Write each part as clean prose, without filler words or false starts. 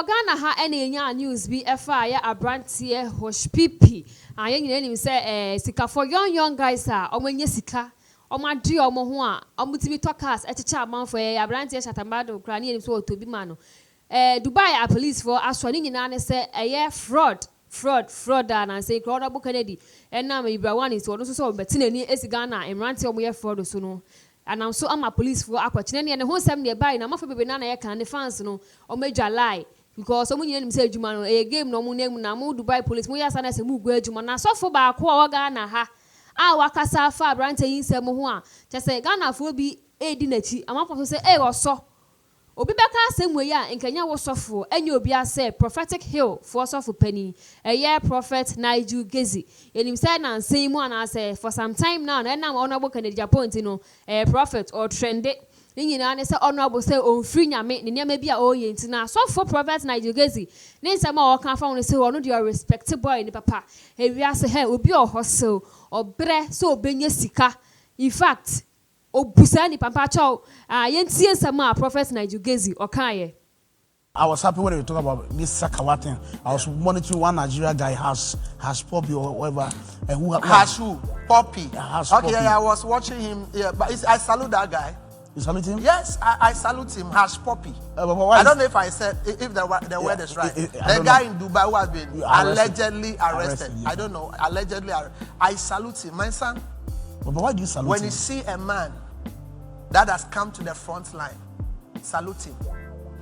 Ghana ha any news be FI Abrantie Hushpuppi. I ain't say sika for young guys are omenye sika. Omadri omo ho a omutimi talkers echicha man for Abrantie Shatamado Krani so to be mano. Dubai police for aswani nyina ne say fraud and say crowd book Kennedy and now Ibra one is also so betinani esi Ghana Emrantie omo fraud so no. And I'm so I'm a police for Aquachin and the whole 7 year by now for banana can the fans no or major lie because someone you say Juman a game no more name now Dubai police mo yas and I say move where Juman so for back Ghana ha wakasa fa brante yin se mo ho a just say Ghana for be a dinachi I'm up to say or so Obi beka same way ya nkanya wo sofo enye obi ase prophetic hill for sofo penny a year prophet Nigel Gaisie enim say na nsem mu ana say for some time now na na honorable Canadian point no prophet or trend nyina ne say honorable say on free nyame ne nyama bia o ye ntina sofo prophet Nigel Gaisie ne nsem a o kan fa won say ono dey respected boy ni papa e wi ase he obi o hustle obre so obenya sika in fact Obusani Papa Chow, yentie sama prophet Nigel Gaisie okaye. I was happy when we talk about this Sakawatin. I was monitoring one Nigeria guy Hushpuppi or whatever. Hushpuppi. Hushpuppi. Okay, I was watching him. Yeah, but I salute that guy. You salute him? Yes, I salute him. Hushpuppi. I don't know if I said if the word is right. The guy in Dubai who has been allegedly arrested. I don't know. Allegedly, I salute him, my son. But why do you salute him? When you see a man that has come to the front line, salute him.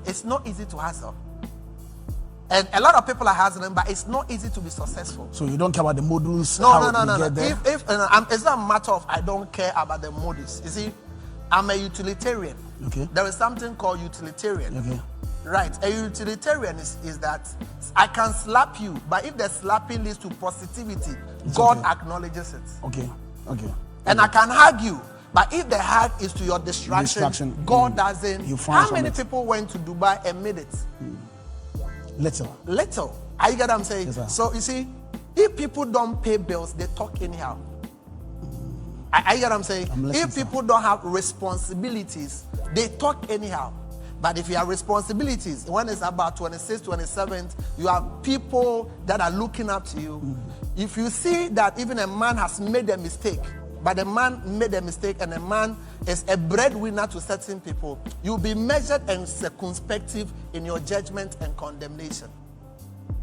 It's not easy to hustle. And a lot of people are hustling, but it's not easy to be successful. So you don't care about the models? No. It's not a matter of I don't care about the models. You see, I'm a utilitarian. Okay. There is something called utilitarian. Okay. Right. A utilitarian is that I can slap you, but if the slapping leads to positivity, God acknowledges it. Okay. And I can hug you. But if the hug is to your distraction, God doesn't. How many people went to Dubai and made it? Little. I get what I'm saying? Yes, so you see, if people don't pay bills, they talk anyhow. I get what I'm saying? If people don't have responsibilities, they talk anyhow. But if you have responsibilities, when it's about 26th, 27th, you have people that are looking up to you. If you see that even a man has made a mistake, but the man made a mistake and a man is a breadwinner to certain people, you'll be measured and circumspective in your judgment and condemnation.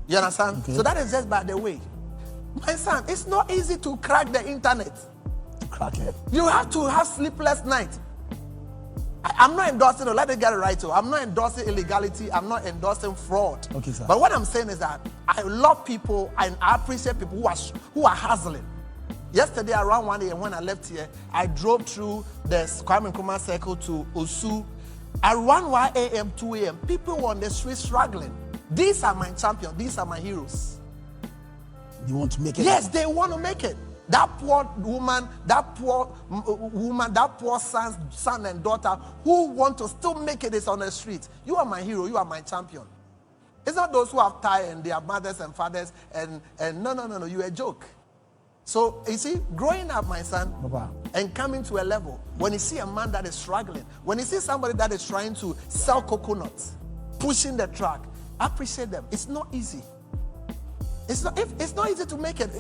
You understand? Okay. So that is just by the way. My son, it's not easy to crack the internet. Crack it. You have to have sleepless nights. I'm not endorsing, let me get it right. I'm not endorsing illegality. I'm not endorsing fraud. Okay, sir. But what I'm saying is that I love people and I appreciate people who are hustling. Yesterday around 1 a.m. when I left here, I drove through the Kwame Nkrumah Circle to Osu. Around 1 a.m., 2 a.m., people were on the street struggling. These are my champions. These are my heroes. You want to make it? Yes, they want to make it. That poor woman, that poor son and daughter who want to still make it is on the street. You are my hero. You are my champion. It's not those who have tied and their mothers and fathers and no. You're a joke. So, you see, growing up, my son, Papa, and coming to a level, when you see a man that is struggling, when you see somebody that is trying to sell coconuts, pushing the truck, appreciate them. It's not easy. It's not easy to make it.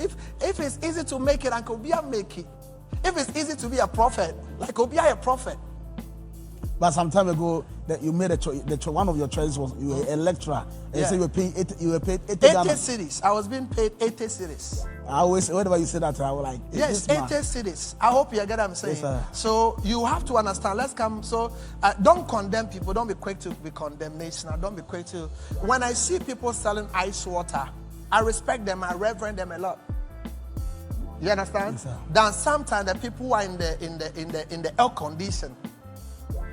If it's easy to make it, and Obia make it. If it's easy to be a prophet, like Obia a prophet. But some time ago, that you made a choice. One of your choices was you were a lecturer, and you said you were paid 80 cedis. I was being paid 80 cedis. I always, whenever you say that, I was like, yes, 80 cedis. I hope you get what I'm saying. Yes, so you have to understand. Let's come. So don't condemn people. Don't be quick to be condemnation. Don't be quick to. When I see people selling ice water, I respect them. I reverend them a lot. You understand? Yes, sir. Then sometimes the people who are in the air condition.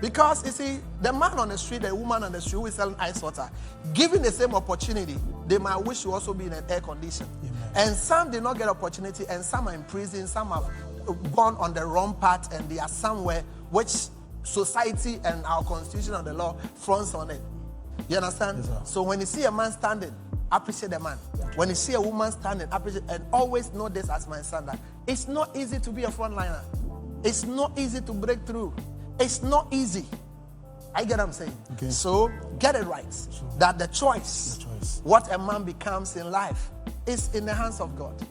Because you see, the man on the street, the woman on the street who is selling ice water, given the same opportunity, they might wish to also be in an air condition. Amen. And some did not get opportunity, and some are in prison, some have gone on the wrong path, and they are somewhere which society and our constitution and the law fronts on it. You understand? Yes, so when you see a man standing, appreciate the man. When you see a woman standing, appreciate, and always know this as my standard. It's not easy to be a frontliner. It's not easy to break through. It's not easy. I get what I'm saying. Okay. So get it right. That the choice, what a man becomes in life, is in the hands of God.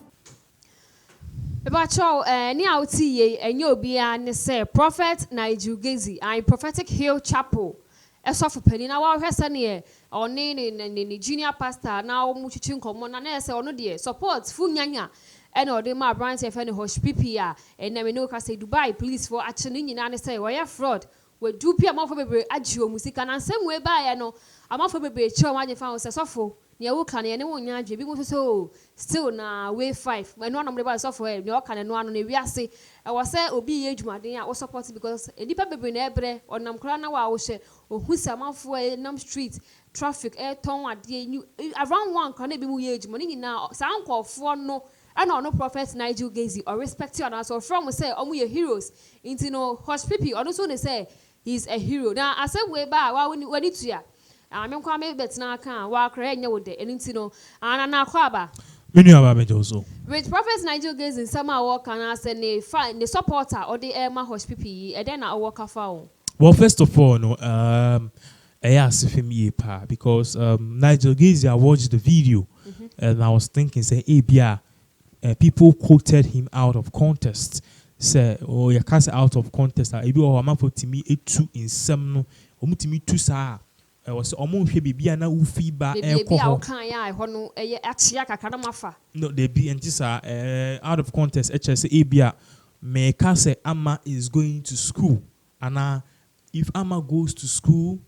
Ni auti enye obia ne say Prophet Nigel Gaisie and Prophetic Hill Chapel. Eso for penny na wa hwese ne oni ni junior pastor na o mu chichi nkomo na say ono de support fu nyanya and ode ma branch e fe ne Hushpuppi a and me no ka say Dubai police for action nyina ne say we fraud we do pia amafo bebre agi o musika na nsem we ba ye no amafo bebre chi o ma je fa o say sofo ne wo ka ne ne wo nya adwe bi mo so still na way 5 me no anam de ba sofo e ne o ka ne no ano ne wiase e wo say obi ye adwumaden a wo support because enipa bebre na ebre onam kra na wa wo hye ohu se amafo e nam street traffic e ton ade around one kan e bi mu ye adwuma ne nyina sa ankofo no and no Prophet Nigel Gaisie or respect you and so from say omu ye heroes into no Hushpuppi or so they say he's a hero. Now I said way back when it's ya. I mean kwa me bet na kan wa kra nya wo de into no and na kwa ba. Menu aba me also. With Prophet Nigel Gaisie sama work and I say ne fan the supporter or the Emma Hushpuppi and then I work afa. Well, first of all, no because Nigel Gaisie, I watched the video and I was thinking say ABR people quoted him out of context. Say, oh, you can't say out of context. If you are a man for me, it too in some no, or me too sa. I was almost baby and now feedback. No, they be and this out of context. HSA ABR may can say Amma is going to school, and if Amma goes to school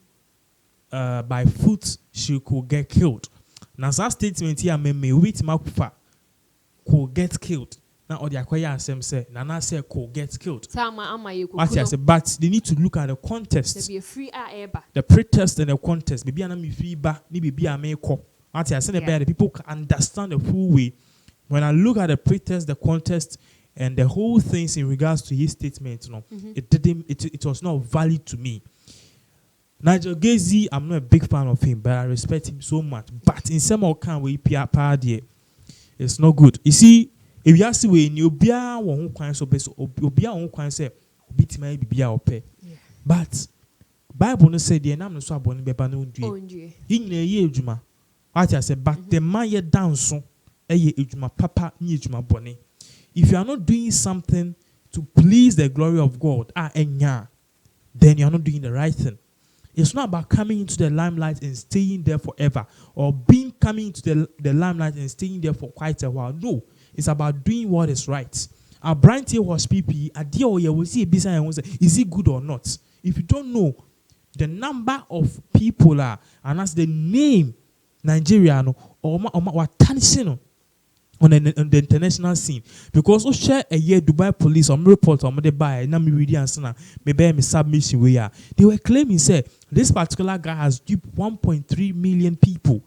by foot, she could get killed. Now that statement here may wait makufa. Could get killed. Now, or the acquire some say, Nana say could get killed. What I say, but they need to look at the context. Be a free the pretest and the context. Maybe I'm free back, maybe be a make up. What I say, the people can understand the full way. When I look at the pretest, the context, and the whole things in regards to his statement, you know, it was not valid to me. Nigel Gaisie, I'm not a big fan of him, but I respect him so much. But in some kind way, it's not good. You see, if you ask the way you be a one who so best, be a one who say, "Bit may be a pay." But Bible no say the name no so abon be ba no ndue. In a year ejuma. What I say, but the man ye down so, ye ejuma papa ni ejuma boni. If you are not doing something to please the glory of God, then you are not doing the right thing. It's not about coming into the limelight and staying there forever or coming into the limelight and staying there for quite a while. No, it's about doing what is right. Our brand here was PP. Is it good or not? If you don't know the number of people and that's the name Nigerian or what on the international scene, because we share a year Dubai police or report on the buy na me read answer maybe me submission where they were claiming say this particular guy has duped 1.3 million people.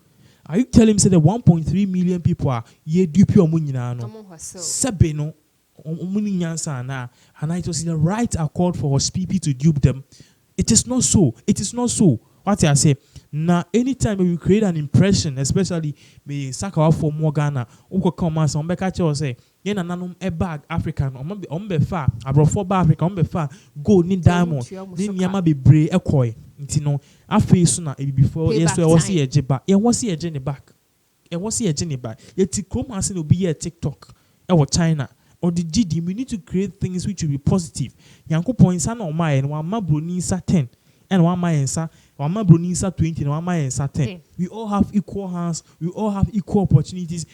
Are you telling me say the 1.3 million people are ye dupe omunyina no sebe no omuninyansa na and it was in the right accord for Hushpuppi to dupe them? It is not so. It is not so. What I say now, anytime we create an impression, especially me saka for more Ghana, uko come as on beka che say ye na nanum e bag African on be far abro bag Africa on be far gold ni diamond ni nyama bebre ekoi nti no afi so na e before yes we was here jeba ye was here je ne back e was here je ne back ye ti chrome as no be here TikTok e wo China or the GD. We need to create things which will be positive. Yankopon insa na o ma e no ama broni insa 10 and one ma insa 20 and 10. We all have equal hands. We all have equal opportunities.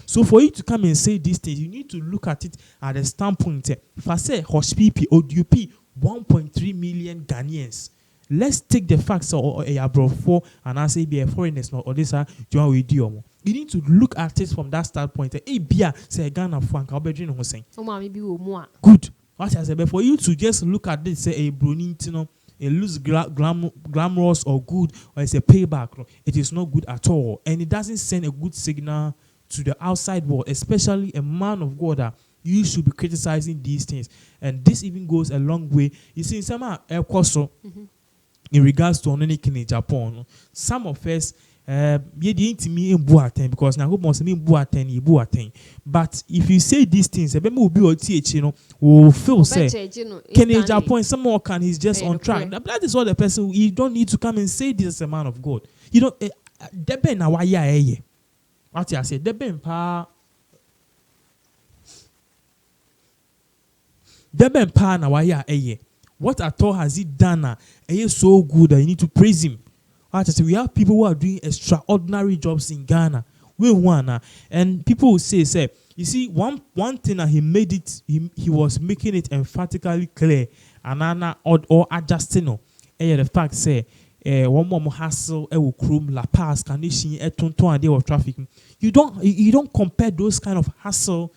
So for you to come and say these things, you need to look at it at the standpoint. If I say Hushpuppi or DUP 1.3 million Ghanaians, let's take the facts or a abroad for and I say be a foreigners or this you need to look at it from that standpoint. Say Ghana Frank, I'll be doing good. What I said, but for you to just look at this, say a Brunintino, it looks glamorous or good, or it's a payback, it is not good at all. And it doesn't send a good signal to the outside world, especially a man of God that you should be criticizing these things. And this even goes a long way. You see, in some in regards to Onenikin in Japan, some of us, ye di intimi embu aten because na go mo se me embu aten e bu aten. But if you say these things, ebe me obi o ti echi no will feel say Kenny Japan someone can he's just on track. That is what the person you don't need to come and say this as a man of God. You don't debe na waya eye. What I say debe mpa na waya eye. What at all has he done? Eye so good that you need to praise him. What I say, we have people who are doing extraordinary jobs in Ghana. We want and people will say, you see, one thing that he made it, he was making it emphatically clear, and or adjusting the fact say, one more hassle, will chrome La Paz, condition, a day of traffic. You don't compare those kind of hassle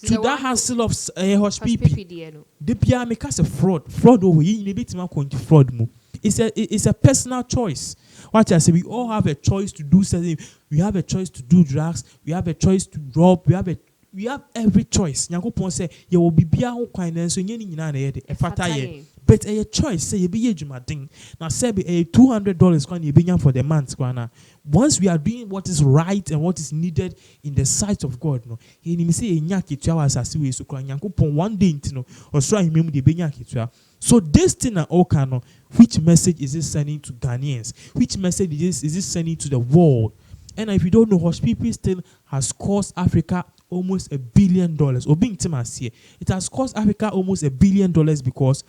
to that hassle of Hushpuppi. The PR make us a fraud over here in a bit more going to fraud mo. It's a personal choice. What I say, we all have a choice to do something. We have a choice to do drugs. We have a choice to rob. We have every choice. Nyankopon say, "You will be bia ho kwan na so nyeni nyina na ye de efata ye." But a choice say you be ye dwumadin. Na say be $200 kwan you be nya for the month kwana. Once we are doing what is right and what is needed in the sight of God, no. He ni say enya ketua asase we so kwan Nyankopon one day ntino osra himem de be nya ketua. So this thing all can, which message is it sending to Ghanaians? Which message is it sending to the world? And if you don't know, Hushpuppi still has cost Africa almost $1 billion. It has cost Africa almost $1 billion because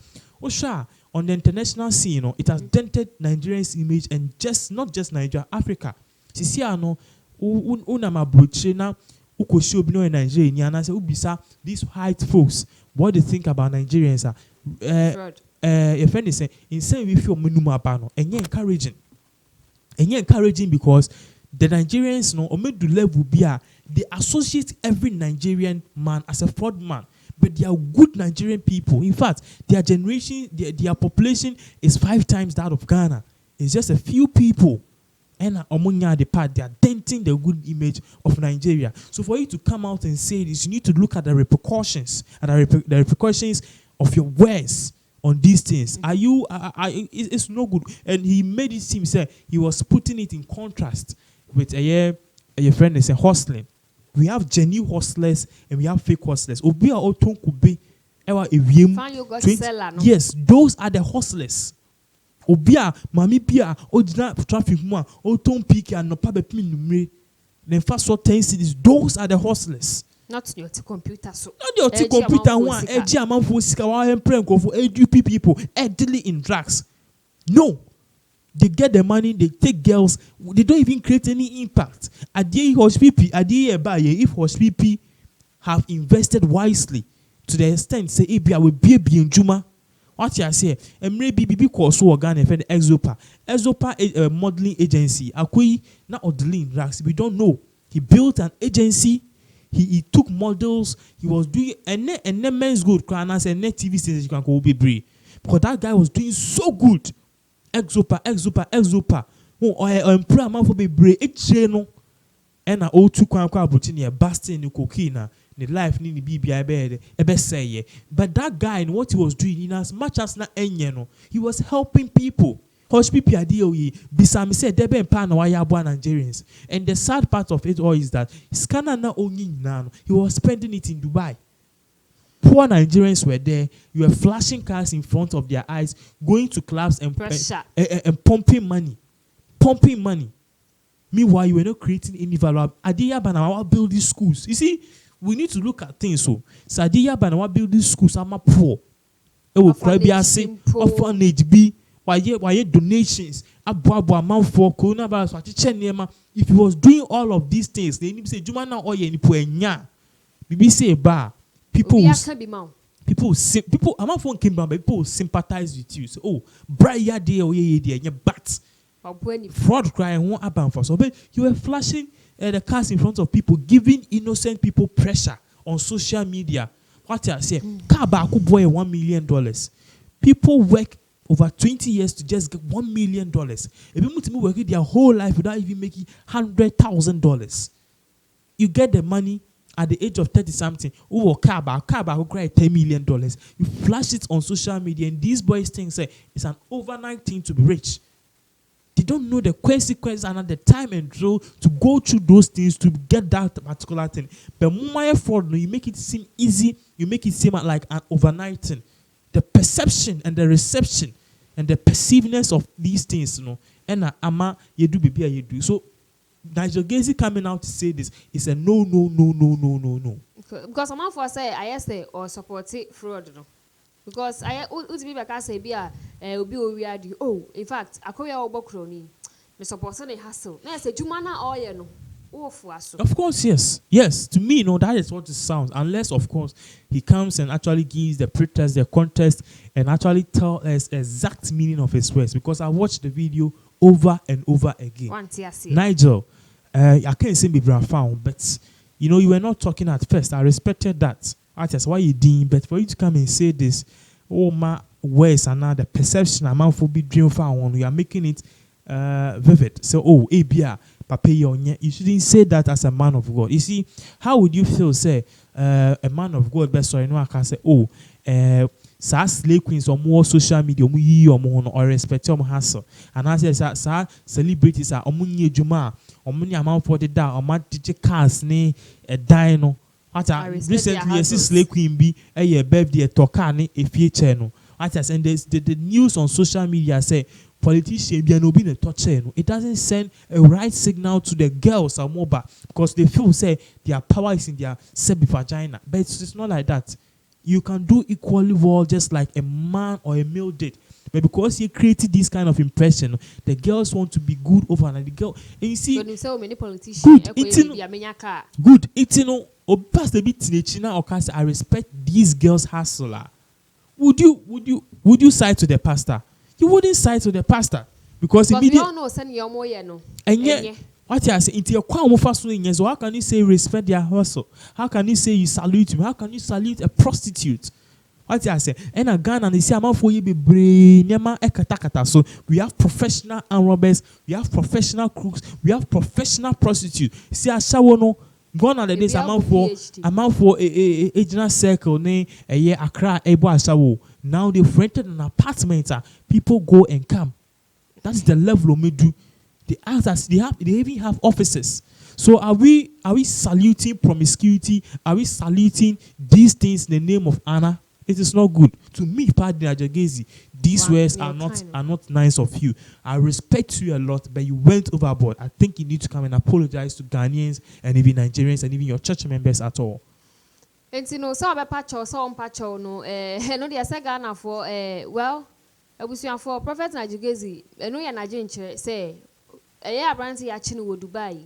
on the international scene, it has dented Nigeria's image and not just Nigeria, Africa. These white folks, what they think about Nigerians your friend is saying, in saying we feel minimum abano, and encouraging because the Nigerians know the level they associate every Nigerian man as a fraud man, but they are good Nigerian people. In fact, their generation, their population is 5 times that of Ghana. It's just a few people, and among the part they are denting the good image of Nigeria. So for you to come out and say this, you need to look at the repercussions and the repercussions of your words on these things. It's no good. And he made it seem say he was putting it in contrast with a friend is a hustling. We have genuine hustlers and we have fake hustlers. Yes, those are the hustlers. Obia mami pia odina traffic mo oton peak and no pabe pin numre. Then fast what 10 cities. Those are the hustlers. Not your computer, so not your computer one. Edgy amount for sika one prank for ADP people dealing in drugs. No, they get the money, they take girls, they don't even create any impact. At the Hushpuppi, if Hushpuppi have invested wisely to the extent say I will be in Juma. What you say? And maybe BB course so organ and Exopa. Exopa a modeling agency. Akui not dealing drugs. We don't know. He built an agency. He took models. He was doing and then men's good class and net TV stations you can go be brave. Because that guy was doing so good. Exopa. Oh, I pray man for be brave. It's no. And I owe 2 kwa Britannia basting the cocaine. The life ni BBI ebe say. But that guy and what he was doing in as much as na enyeno, he was helping people. Hushpuppi adioye bisami said debe mpa na waya abua Nigerians. And the sad part of it all is that scanner na only nano. He was spending it in Dubai. Poor Nigerians were there. You were flashing cars in front of their eyes, going to clubs and pumping money. Meanwhile, you were not creating any value. Adiya Banawa build these schools. You see, we need to look at things so. Adiya Banawa build these schools. I'm a poor. It will probably say orphanage be. Why donations? If he was doing all of these things, they need to say, Jumana oye ni puenya. Bibi say ba. People, I'm not phone came down, but people sympathize with you. So, oh, Brian day or ye but fraud crying won't happen for so. But you were flashing the cars in front of people, giving innocent people pressure on social media. What I say, Kabaku boy $1 million. People work over 20 years to just get $1 million. If you work their whole life without even making $100,000, you get the money at the age of 30 something. Oh, Kaba who cried $10 million. You flash it on social media, and these boys think say it's an overnight thing to be rich. don't know the consequences and the time and drill to go through those things to get that particular thing. But more fraud, you make it seem easy, you make it seem like an overnight thing. The perception and the reception and the perceiveness of these things, and ama you do baby you do. So Nigel Gaisie coming out to say this is a no. Because I'm for say I say or support it fraud, because I would be back say be oh, in fact, I call your crony. The support the hustle. Now say Jumana oil no. Of course, yes. To me, that is what it sounds. Unless, of course, he comes and actually gives the pretest, the contest, and actually tell us exact meaning of his words. Because I watched the video over and over again. Nigel, I can't say be found, but you were not talking at first. I respected that. That's why you did. But for you to come and say this, oh my words and now the perception amount for be dream found, we are making it vivid. So, ABR. Papa, you shouldn't say that as a man of God. You see, how would you feel, say, a man of God, best so I can say, slave queens or more social media, or respect your hustle. And I say, celebrities are omunye juma, omunye amount for the da, or man DJ cars, ne, a dino. Recently, a slave queen be a birthday, a tokani, a future. And the news on social media say, politicians be no be a toucher. It doesn't send a right signal to the girls or mobile because they feel say their power is in their vagina. But it's not like that. You can do equally well just like a man or a male did. But because you created this kind of impression, the girls want to be good over and the girl. And you see, so many politicians good eating. Past the bit I respect these girls hustler. Would you side to the pastor? You wouldn't side to the pastor because immediately. And yet, what I say, into your so how can you say respect their hustle? How can you say you salute him? How can you salute a prostitute? What I say, and a gun and they say, I'm for you be brain, so we have professional armed robbers, we have professional crooks, we have professional prostitutes. See, I shall no. Gone are the days I'm out for a general circle, a year Accra, Ebo. Now they've rented an apartment. People go and come. That's the level of me do. They ask us, they even have offices. So are we saluting promiscuity? Are we saluting these things in the name of honor? It is not good. To me, Padre Nigel Gaisie, these words are not nice of you. I respect you a lot, but you went overboard. I think you need to come and apologize to Ghanaians and even Nigerians and even your church members at all. And so about patcho, no, no, the Sagana for well, I was for Prophet Nigel Gaisie, and no, Nigerian church say, a year brandy Achino Dubai,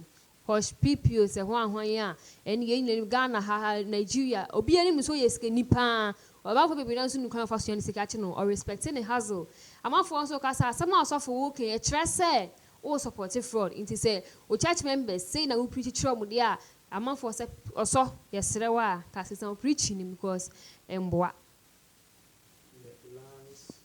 Hushpuppi, say one year, and Ghana, Nigeria, or be any so yes, Nipa. About for people don't come for or respecting the hustle. I'm out for also casa, some also for working a trust say, or supportive fraud. Into say, or church members say that we preach trouble there. I'm out for or so, yes, there were, because it's not preaching because and what.